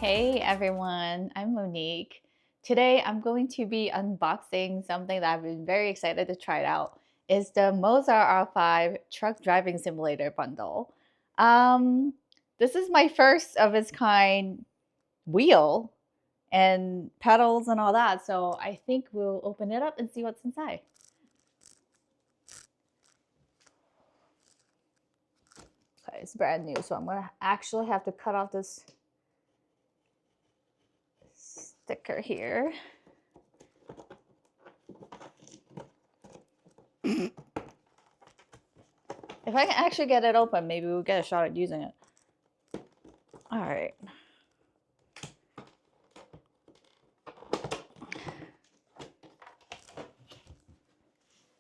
Hey everyone, I'm Monique. Today I'm going to be unboxing something that I've been very excited to try it out. It's the MOZA R5 Truck Driving Simulator Bundle. This is my first of its kind wheel and pedals and all that, so I think we'll open it up and see what's inside. Okay, it's brand new, so I'm gonna actually have to cut off this sticker here. If I can actually get it open, maybe we'll get a shot at using it. All right.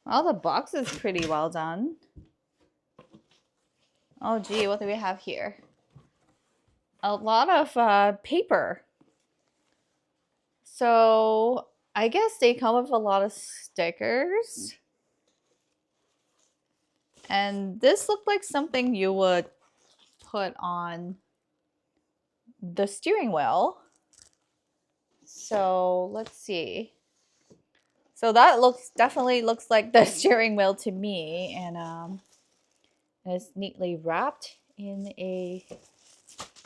Well, the box is pretty well done. Oh gee, what do we have here? A lot of paper. So I guess they come with a lot of stickers. And this looked like something you would put on the steering wheel. So let's see. So that definitely looks like the steering wheel to me, and it's neatly wrapped in a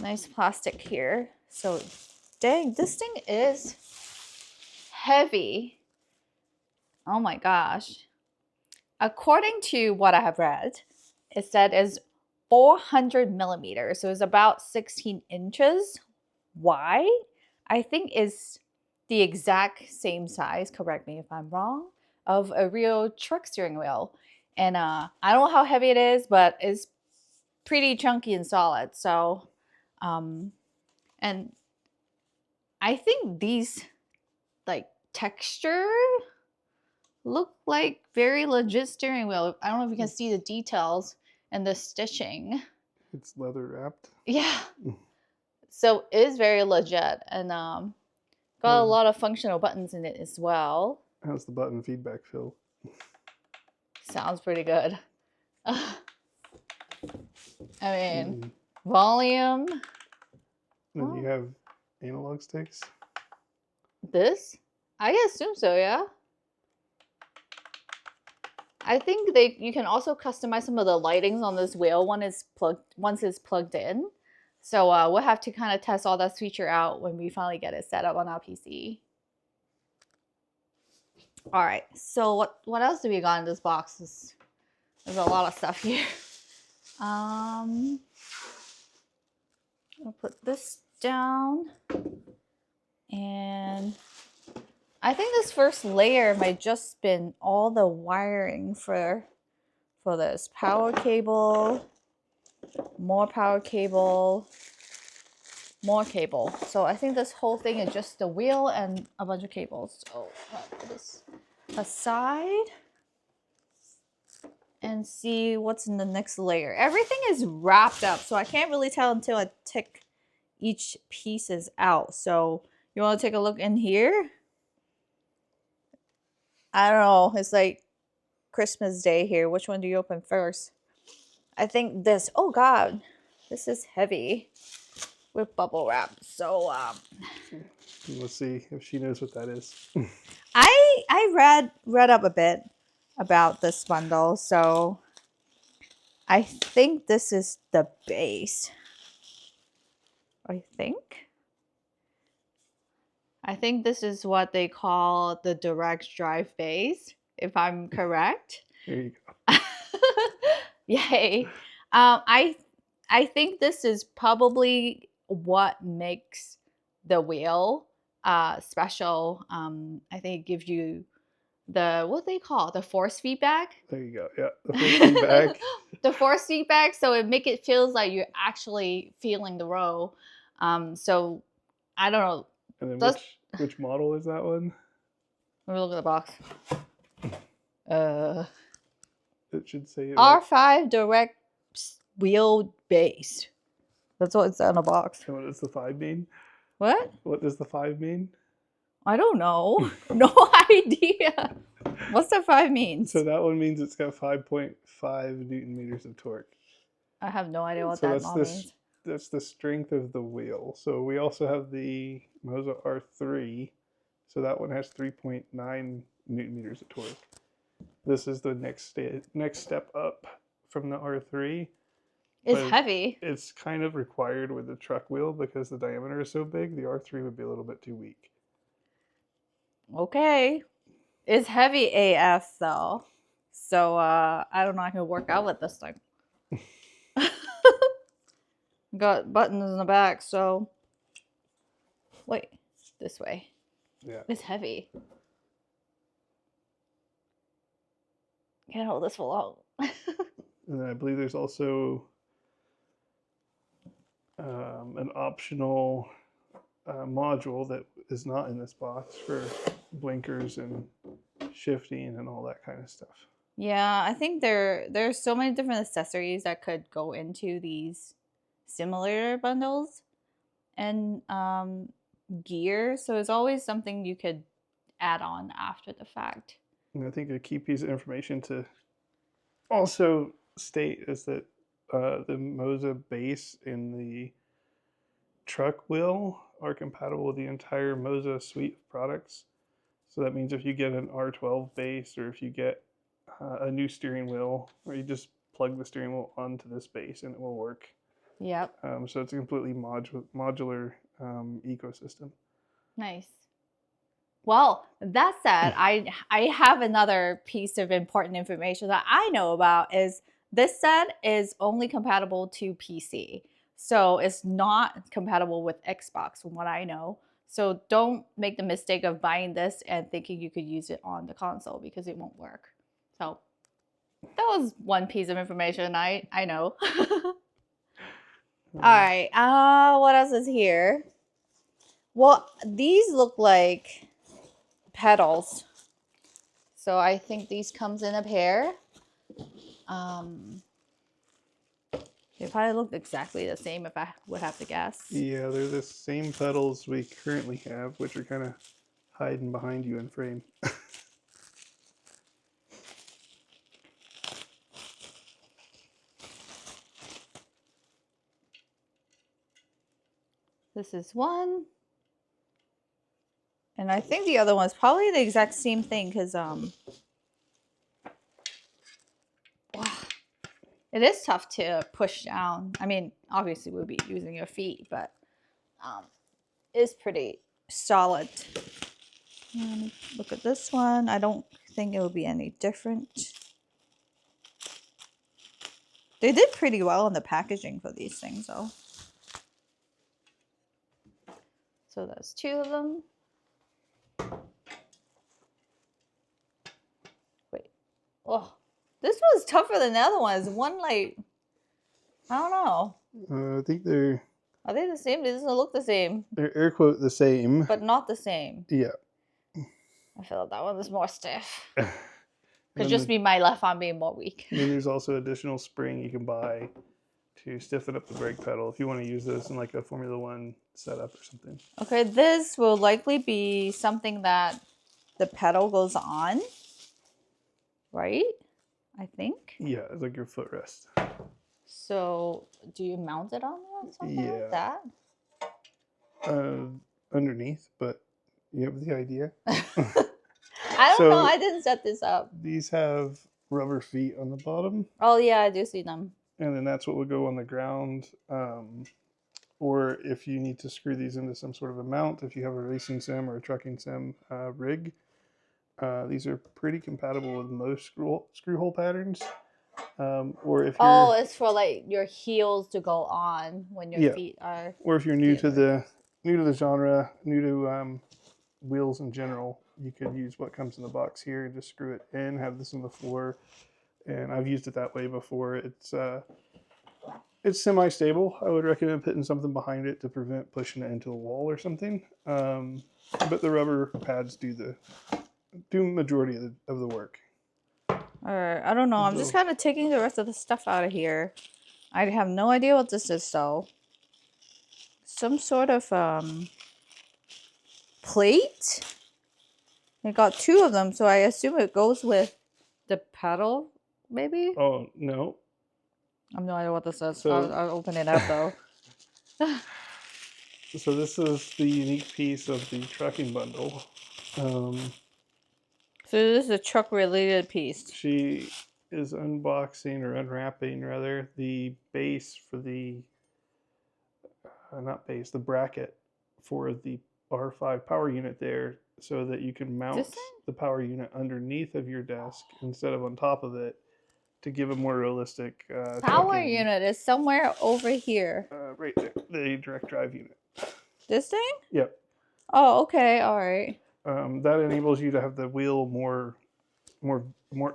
nice plastic here. So dang, this thing is heavy. Oh my gosh. According to what I have read, it said is 400 millimeters, so it's about 16 inches wide. I think is the exact same size, correct me if I'm wrong, of a real truck steering wheel. And I don't know how heavy it is, but it's pretty chunky and solid. So, and I think these like texture look like very legit steering wheel. I don't know if you can see the details and the stitching. It's leather wrapped. Yeah. So it is very legit, and got a lot of functional buttons in it as well. How's the button feedback feel? Sounds pretty good. I mean, volume. Then you have analog sticks. This? I assume so, yeah. I think you can also customize some of the lightings on this wheel once it's plugged in. So we'll have to kind of test all that feature out when we finally get it set up on our PC. All right, so what else do we got in this box? There's a lot of stuff here. I'll put this down, and I think this first layer might just been all the wiring for this power cable, more power cable, more cable. So I think this whole thing is just the wheel and a bunch of cables. So I'll put this aside and see what's in the next layer. Everything is wrapped up, so I can't really tell until I take each pieces out. So you want to take a look in here? I don't know. It's like Christmas Day here. Which one do you open first? I think this. Oh God, this is heavy with bubble wrap. So let's see if she knows what that is. I read up a bit about this bundle, so I think this is the base. I think this is what they call the direct drive base, if I'm correct. There you go. Yay. I think this is probably what makes the wheel special. I think it gives you what they call the force feedback. There you go. Yeah, the force feedback. The force feedback, so it feels like you're actually feeling the roll. So I don't know. And then which model is that one? Let me look at the box. It should say R5 direct wheel base. That's what it's on the box. And what does the 5 mean? What? What does the 5 mean? I don't know. No idea. What's the 5 mean? So that one means it's got 5.5 Newton meters of torque. I have no idea what that means. that's the strength of the wheel. So we also have the MOZA R3. So that one has 3.9 newton meters of torque. This is the next step up from the R3. It's heavy. It's kind of required with the truck wheel because the diameter is so big. The R3 would be a little bit too weak. Okay. It's heavy AF though. So I don't know I can work out with this thing. Got buttons in the back, so wait, this way. Yeah. It's heavy. Can't hold this for long. And then I believe there's also an optional module that is not in this box for blinkers and shifting and all that kind of stuff. Yeah, I think there's so many different accessories that could go into these simulator bundles and gear. So it's always something you could add on after the fact. And I think a key piece of information to also state is that the MOZA base and the truck wheel are compatible with the entire MOZA suite of products. So that means if you get an R12 base, or if you get a new steering wheel, or you just plug the steering wheel onto this base and it will work. Yep. So it's a completely modular ecosystem. Nice. Well, that said, I have another piece of important information that I know about is this set is only compatible to PC. So it's not compatible with Xbox from what I know. So don't make the mistake of buying this and thinking you could use it on the console because it won't work. So that was one piece of information I know. All right, what else is here? Well, these look like pedals. So I think these comes in a pair. They probably look exactly the same if I would have to guess. Yeah, they're the same pedals we currently have, which are kind of hiding behind you in frame. This is one. And I think the other one's probably the exact same thing because wow, it is tough to push down. I mean, obviously we'll be using your feet, but it's pretty solid. Look at this one. I don't think it will be any different. They did pretty well in the packaging for these things though. So that's two of them. Wait. Oh, this one's tougher than the other ones. One like, I don't know. I think they're... Are they the same? They doesn't look the same. They're air quote the same. But not the same. Yeah. I feel like that one is more stiff. Could just be my left arm being more weak. And then there's also additional spring you can buy to stiffen up the brake pedal if you want to use this in like a Formula One setup or something. Okay, this will likely be something that the pedal goes on, right? I think. Yeah, it's like your footrest. So, do you mount it on there or something like that? Underneath, but you have the idea. I don't know. I didn't set this up. These have rubber feet on the bottom. Oh, yeah, I do see them. And then that's what would go on the ground. Or if you need to screw these into some sort of a mount, if you have a racing sim or a trucking sim rig, these are pretty compatible with most screw hole patterns. Or if you're, it's for like your heels to go on when your feet are. Or if you're new to the genre, new to wheels in general, you could use what comes in the box here and just screw it in, have this on the floor. And I've used it that way before. It's semi-stable. I would recommend putting something behind it to prevent pushing it into the wall or something. But the rubber pads do majority of the work. All right, I don't know. I'm just kind of taking the rest of the stuff out of here. I have no idea what this is though. Some sort of plate. I got two of them, so I assume it goes with the pedal. Maybe? Oh, no. I have no idea what this is. So, I'll open it up though. So this is the unique piece of the trucking bundle. So this is a truck related piece. She is unboxing or unwrapping rather the base for the not base, the bracket for the R5 power unit there, so that you can mount the power unit underneath of your desk instead of on top of it to give a more realistic power unit is somewhere over here. Right there, the direct drive unit. This thing? Yep. Oh, okay, all right. That enables you to have the wheel more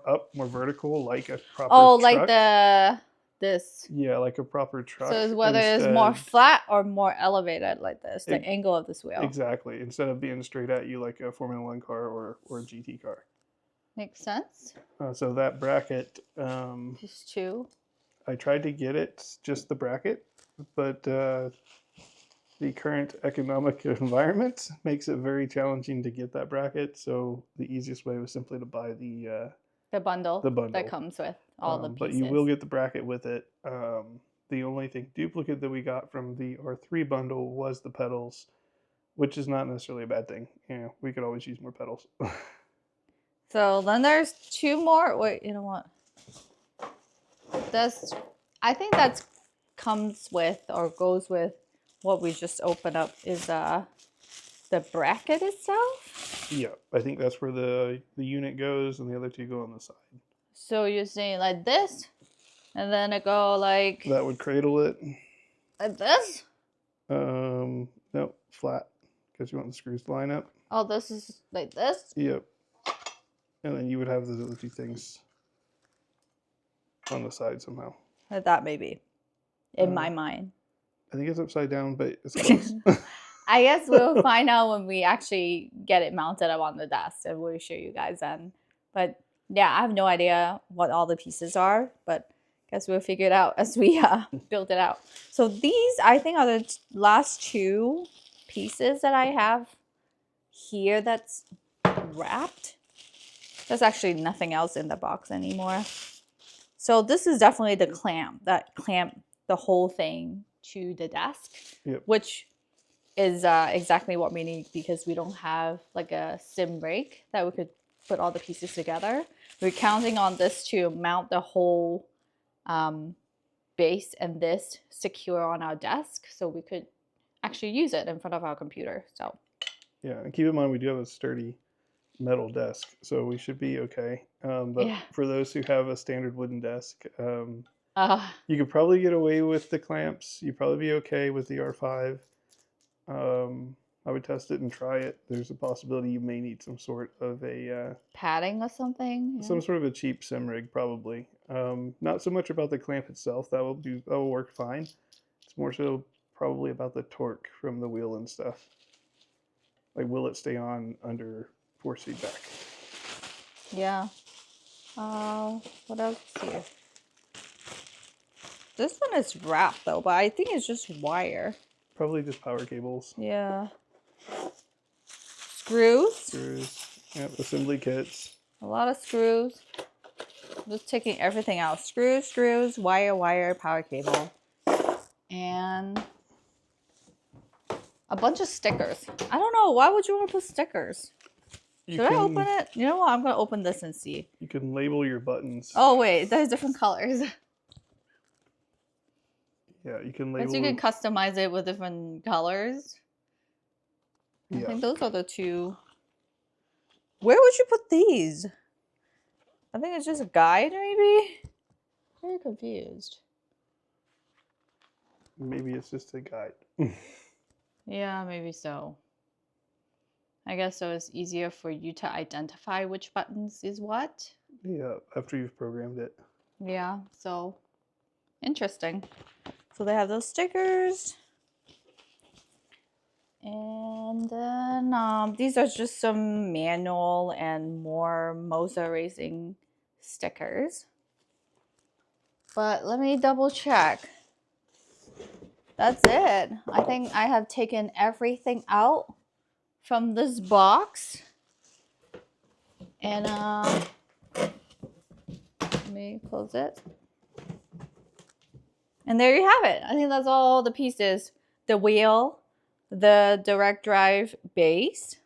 up, more vertical, like a proper truck. Like this. Yeah, like a proper truck. So whether it's more flat or more elevated like this, the angle of this wheel. Exactly. Instead of being straight at you like a Formula One car or a GT car. Makes sense. So that bracket. Just two. I tried to get it, just the bracket, but the current economic environment makes it very challenging to get that bracket. So the easiest way was simply to buy the bundle that comes with all the pieces. But you will get the bracket with it. The only thing duplicate that we got from the R3 bundle was the pedals, which is not necessarily a bad thing. We could always use more pedals. So then there's two more. Wait, you know what? I think that comes with or goes with what we just opened up is the bracket itself. Yeah, I think that's where the unit goes and the other two go on the side. So you're saying like this, and then it go like that would cradle it. Like this? No, flat, because you want the screws to line up. Oh, this is like this? Yep. And then you would have those other two things on the side somehow. That maybe, in my mind. I think it's upside down, but it's close. I guess we'll find out when we actually get it mounted up on the desk, and we'll show you guys then. But yeah, I have no idea what all the pieces are, but I guess we'll figure it out as we build it out. So these, I think, are the last two pieces that I have here that's wrapped. There's actually nothing else in the box anymore. So this is definitely the clamp that clamp the whole thing to the desk, which is exactly what we need because we don't have like a sim brake that we could put all the pieces together. We're counting on this to mount the whole base and this secure on our desk so we could actually use it in front of our computer. So yeah, and keep in mind we do have a sturdy metal desk, so we should be okay. But for those who have a standard wooden desk, you could probably get away with the clamps. You'd probably be okay with the R5. I would test it and try it. There's a possibility you may need some sort of a padding or something. Yeah. Some sort of a cheap sim rig, probably. Not so much about the clamp itself. That will work fine. It's more so probably about the torque from the wheel and stuff. Like, will it stay on under force feedback? Yeah. What else here? This one is wrapped though, but I think it's just wire. Probably just power cables. Yeah. Screws. Screws. Yep, assembly kits. A lot of screws. Just taking everything out. Screws, wire, power cable. And a bunch of stickers. I don't know. Why would you want to put stickers? Should I open it? You know what? I'm going to open this and see. You can label your buttons. Oh, wait. There's different colors. Yeah, you can label. But you can customize it with different colors. I think those are the two. Where would you put these? I think it's just a guide, maybe? Very confused. Maybe it's just a guide. Yeah, maybe so. I guess so it's easier for you to identify which buttons is what. Yeah, after you've programmed it. Yeah, so interesting. So they have those stickers. And then these are just some manual and more MOZA racing stickers. But let me double check. That's it. I think I have taken everything out from this box. And let me close it. And there you have it. I think that's all the pieces. the wheel, the direct drive base,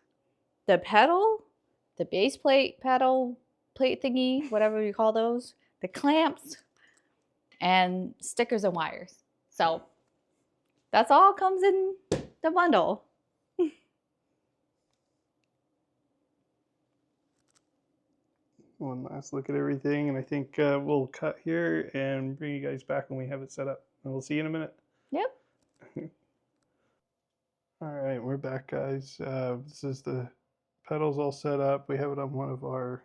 the pedal, the base plate, pedal plate thingy, whatever you call those, the clamps, and stickers and wires. So that's all comes in the bundle. One last look at everything, and I think we'll cut here and bring you guys back when we have it set up. And we'll see you in a minute. Yep. All right, we're back, guys. This is the pedals all set up. We have it on one of our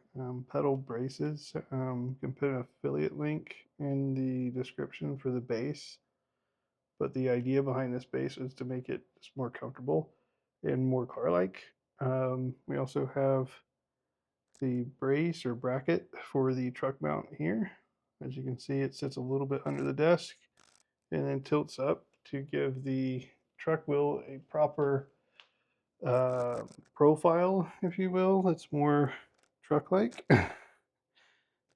pedal braces. You can put an affiliate link in the description for the base. But the idea behind this base is to make it just more comfortable and more car-like. We also have the brace or bracket for the truck mount here. As you can see, it sits a little bit under the desk and then tilts up to give the truck wheel a proper profile, if you will. It's more truck-like.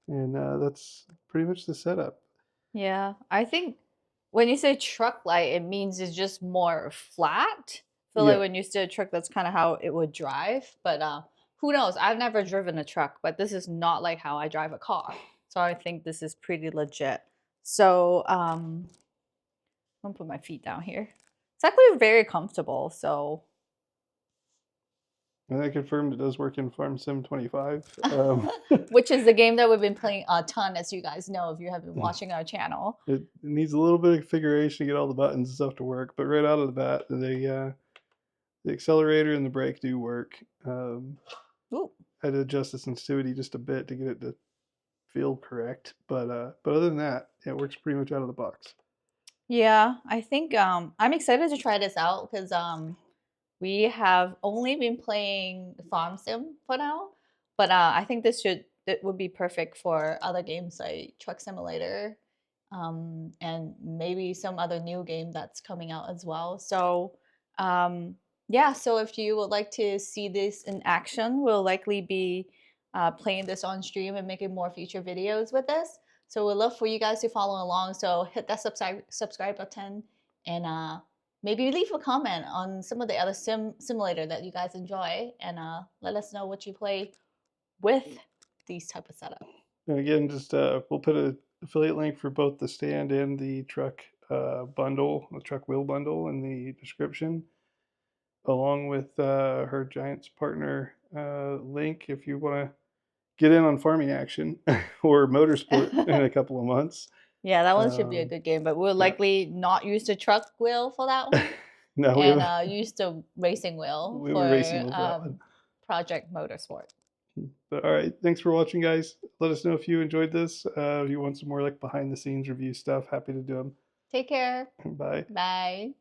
And that's pretty much the setup. Yeah, I think when you say truck light, it means it's just more flat. I feel like when you see a truck, that's kind of how it would drive. But who knows? I've never driven a truck, but this is not like how I drive a car. So I think this is pretty legit. So I'm gonna put my feet down here. It's actually very comfortable. So And I confirmed it does work in Farm Sim 25. which is the game that we've been playing a ton, as you guys know, if you have been watching our channel. It needs a little bit of configuration to get all the buttons and stuff to work, but right out of the bat, the accelerator and the brake do work. Ooh. I had to adjust the sensitivity just a bit to get it to feel correct, but other than that, it works pretty much out of the box. Yeah, I think I'm excited to try this out because we have only been playing Farm Sim for now, but I think it would be perfect for other games like Truck Simulator, and maybe some other new game that's coming out as well. So yeah, so if you would like to see this in action, we'll likely be playing this on stream and making more future videos with this. So we'd love for you guys to follow along. So hit that subscribe button and maybe leave a comment on some of the other simulator that you guys enjoy, and let us know what you play with these type of setup. And again, just we'll put an affiliate link for both the stand and the truck bundle, the truck wheel bundle, in the description, along with her Giants partner link if you want to get in on farming action or motorsport in a couple of months. Yeah, that one should be a good game, but we'll likely not use the truck wheel for that one. No, and use the racing wheel for Project Motorsport. But all right, thanks for watching, guys. Let us know if you enjoyed this. If you want some more like behind the scenes review stuff, happy to do them. Take care. Bye. Bye.